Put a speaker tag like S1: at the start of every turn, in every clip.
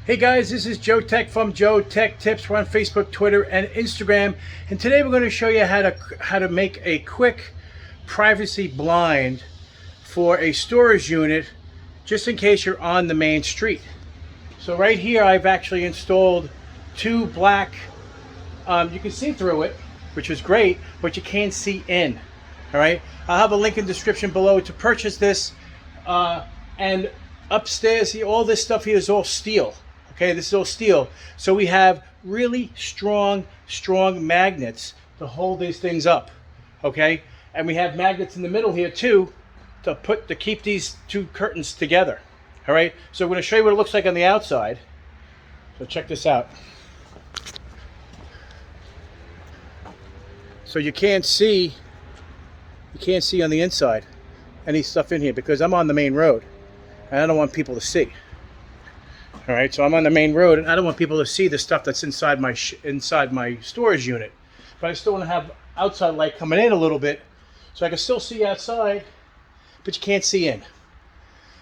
S1: Hey guys, this is Joe Tech from JoeteckTips. We're on Facebook, Twitter, and Instagram. And today we're going to show you how to make a quick privacy blind for a storage unit, just in case you're on the main street. So right here, I've actually installed two black. You can see through it, which is great, but you can't see in. All right. I'll have a link in the description below to purchase this. And upstairs, all this stuff here is all steel. Okay, this is all steel. So we have really strong magnets to hold these things up. Okay, and we have magnets in the middle here too to keep these two curtains together. All right, so I'm going to show you what it looks like on the outside. So check this out. So you can't see on the inside any stuff in here because I'm on the main road and I don't want people to see. All right, so I'm on the main road and I don't want people to see the stuff that's inside my storage unit. But I still want to have outside light coming in a little bit so I can still see outside, but you can't see in.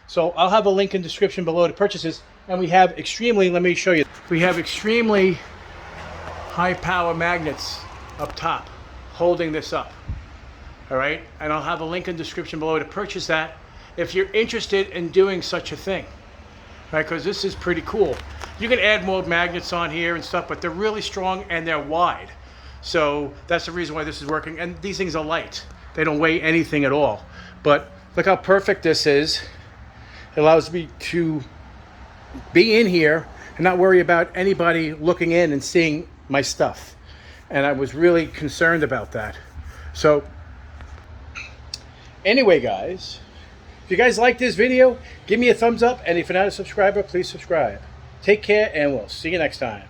S1: So I'll have a link in the description below to purchase this. And we have let me show you. We have extremely high power magnets up top holding this up. All right, and I'll have a link in the description below to purchase that if you're interested in doing such a thing. Right, because this is pretty cool. You can add more magnets on here and stuff, but they're really strong and they're wide. So that's the reason why this is working. And these things are light. They don't weigh anything at all. But look how perfect this is. It allows me to be in here and not worry about anybody looking in and seeing my stuff. And I was really concerned about that. So anyway, guys, if you guys like this video, give me a thumbs up, and if you're not a subscriber, please subscribe. Take care, and we'll see you next time.